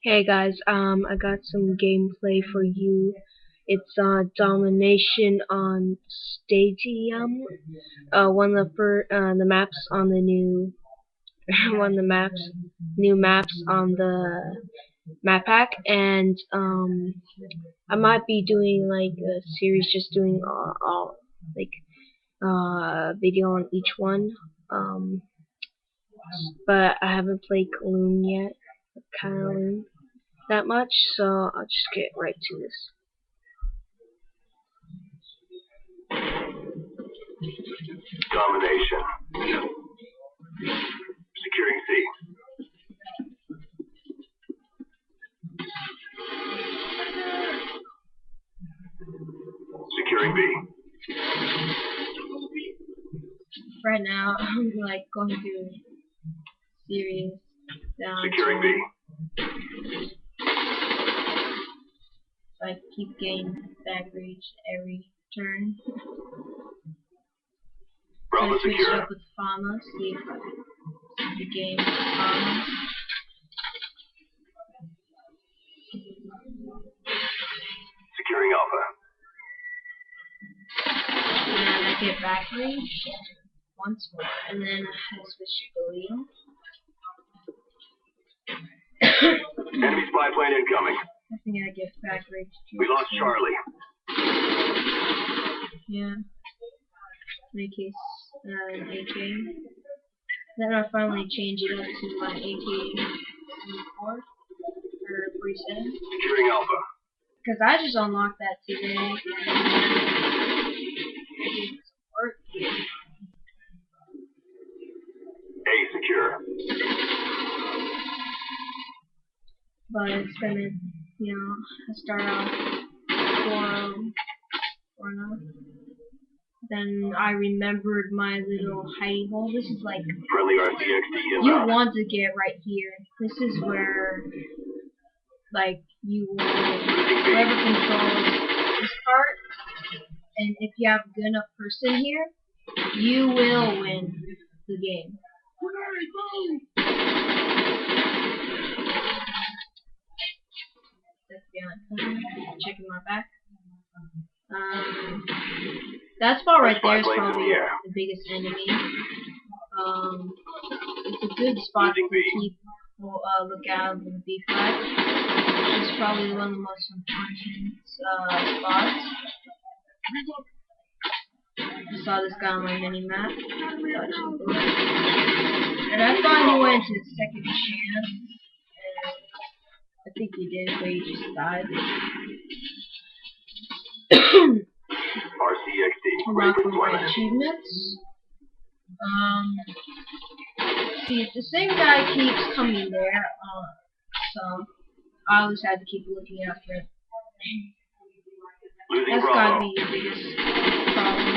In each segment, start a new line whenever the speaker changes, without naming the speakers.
Hey guys, I got some gameplay for you. It's Domination on Stadium. One of the maps on the new one of the new maps on the map pack, and I might be doing like a series, just doing all like video on each one. But I haven't played Kaloon yet. Kaloon. That much, so I'll just get right to this.
Domination. Securing C. Securing B.
Right now, I'm like going through series down.
Securing B.
So I keep getting back reach every turn.
Bravo
So I switched
secure.
up with Fama, see if the game with Fama.
Securing Alpha.
And I get back reach once more, and then I switch to Galil.
Enemy spy plane incoming.
I think I get back reach too.
We lost Charlie.
Yeah. My case, an AK. Then I finally changed it up to my AK-44 or 47.
Securing Alpha.
Because I just unlocked that today.
A secure.
But it's gonna, start off 4-0. Then I remembered my little hidey hole. This is like,
Friendly RCXD
you
inbound.
want to get right here. This is where, like, you will, whoever controls this part, and if you have a good enough person here, you will win the game. Let's be honest. Checking my back. That spot right there is probably the biggest enemy. It's a good spot to keep look out with the B flag, which is probably one of the most important spots. I saw this guy on my mini map, and I thought he went to the second chance, and I think he did, but he just died.
RCXD ready for deployment.
Achievements. See, the same guy keeps coming there, so I always had to keep looking after it.
Losing
That's
Bravo.
gotta be your biggest problem.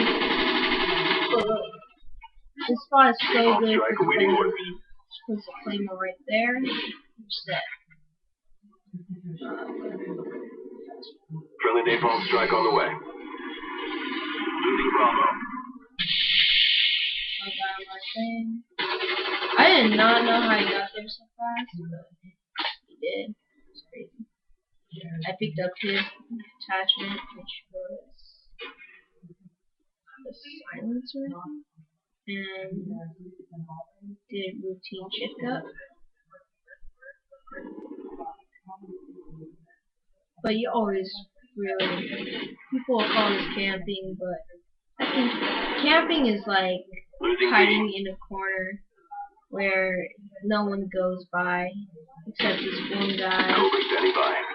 This spot is so good for the Claymore. There's a Claymore right there. Set.
Friendly napalm strike on the way. Losing Bravo.
I did not know how he got there so fast, but he did. It's crazy. I picked up his attachment, which was the silencer, and did routine shift up. But you always really, people will call this camping, but I think camping is like hiding in a corner where no one goes by except this one guy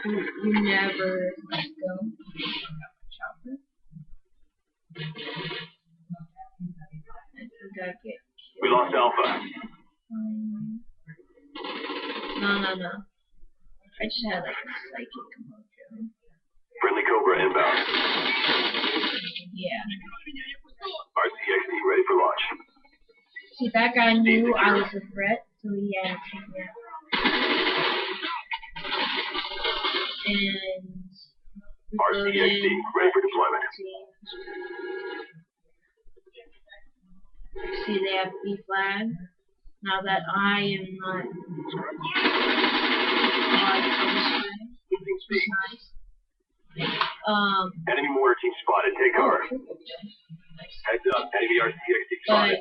who you never let go. Chopper. I think I get killed.
We lost Alpha.
No. I just had like a psychic mojo.
Friendly Cobra inbound.
Yeah.
RCXD ready for launch.
See, that guy knew I was a threat, so he had to take me out. And
RCXD ready for deployment.
See, they have B flag. Now that I am not is nice.
Enemy mortar team spotted. Take cover. Heads up. Enemy RCXD spotted.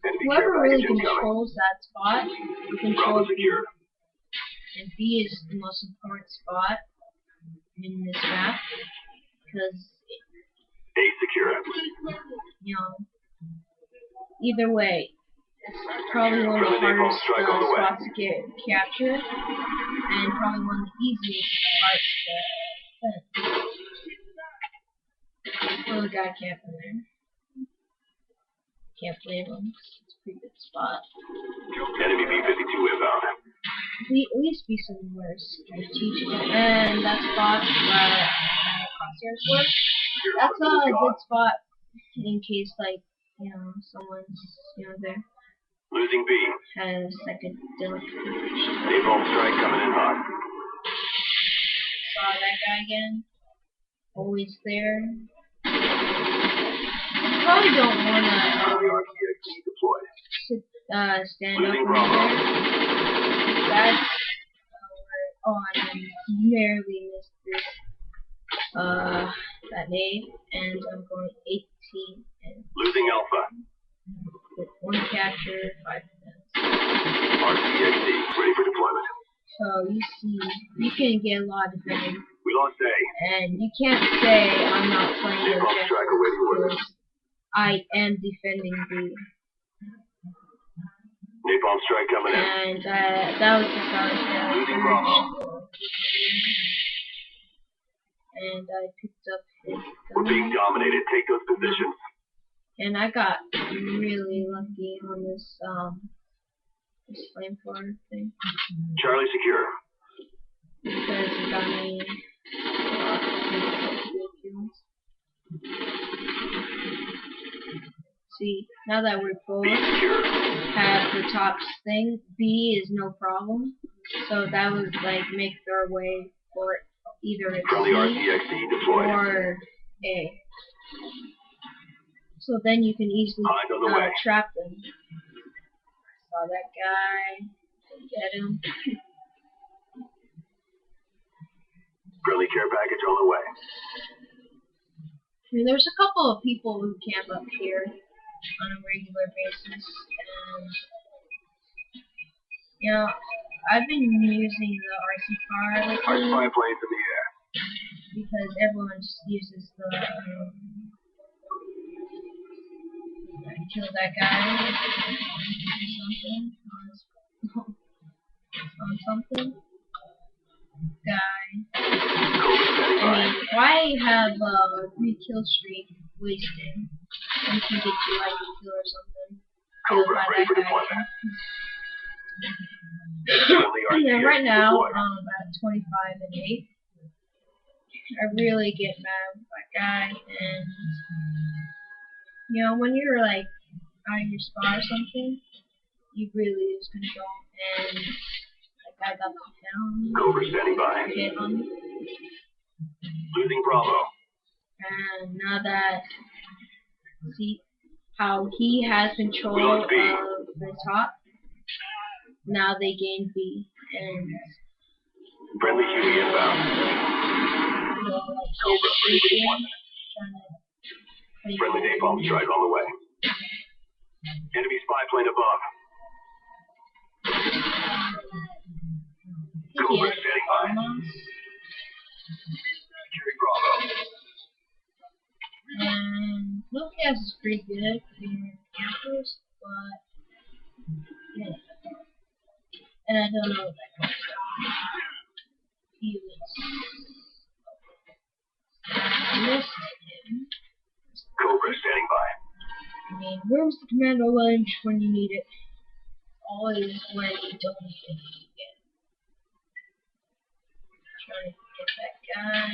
Enemy care
Whoever really
package incoming.
controls that spot
Bravo
controls B.
secure.
And B is the most important spot in this map because,
A secure.
you know, either way, it's probably one of the hardest spots to get captured, and probably one of the easiest parts to defend. Oh, the guy camping there. Can't blame him. It's a pretty good spot.
Enemy B-52 inbound.
At least be somewhere strategic. And that spot where crosshairs work, that's a good spot in case, like, you know, someone's, you know, there.
Losing B.
Has second delicate position.
Napalm strike coming in hot.
Saw that guy again. Always there. Probably don't want
Enemy RCXD deployed.
to stand up
Losing
over
Bravo.
there. That's oh, I narrowly missed this that nade, and I'm going 18 and
Losing Alpha.
with 1 capture, 5 defense.
RCXD ready for deployment.
So you see, you can get a lot of defending,
We lost A.
and you can't say I'm not playing the
Napalm strike awaiting orders.
objectives. I am defending B.
Napalm strike coming in.
And that was the first
Losing Bravo.
and I picked up his
We're being
gun.
dominated. Take those positions.
And I got really lucky on this flamethrower thing
Charlie secure.
because it got me good kills. See, now that we're both
B secure.
have the top thing, B is no problem. So that would like make their way for either it's
Friendly
C
RCXD deployed.
or A. So then you can easily
Hind on the way.
trap them. Saw that guy. Get him.
Friendly care package on the way.
I mean, there's a couple of people who camp up here on a regular basis, and you know, I've been using the RC car
Our
lately
spy planes in the air.
because everyone just uses the kill that guy on something. Guy.
Cobra standing
I
by.
mean, why have 3 kill streak wasted? You can get you like a kill or something. Killed
Cobra
by
ready
that
for
guy.
deployment. Friendly
Yeah,
RCXD
right now
deployed.
I'm about 25 and 8. I really get mad with that guy, and you know, when you're like on your spot or something, you really lose control, and that guy got knocked down.
Cobra standing by.
Hit on me.
Losing Bravo.
And now that, see how he has control of the top, now they gain B, and
Friendly Huey inbound. Cobra ready for deployment. Friendly napalm strike on the way. Enemy spy plane above. Cobra standing by. Securing Bravo.
And Lucas is pretty good for being campers, but yeah. And I don't know what that guy's got. He was missed him.
Cobra standing by.
I mean, where's the commando lunge when you need it? Always when you don't need it. Yeah. Trying to get that guy.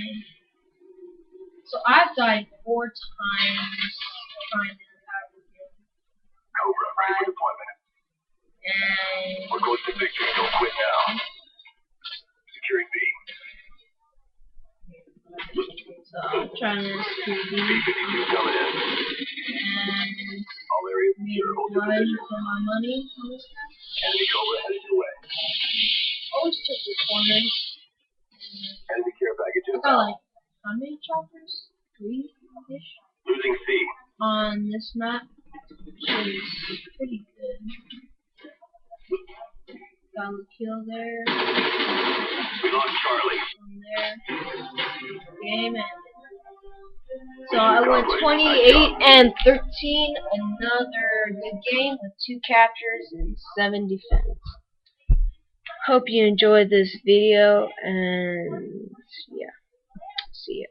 So I've died 4 times trying to attack with him.
Cobra ready for deployment.
And
We're close to victory. Don't quit now. Securing B.
so I'm trying to secure B.
B-52 coming in.
And
All areas
made
secure. Hold your
blood
position.
for my money on this guy.
Enemy Cobra headed your way.
Always took the corners. got like how many chapters? 3-ish
Losing C.
on this map, which is pretty good. Got a kill there.
We lost Charlie.
From there. Game ended. So I went 28-13. Another good game with 2 captures and 7 defense. Hope you enjoyed this video, and yeah, see ya.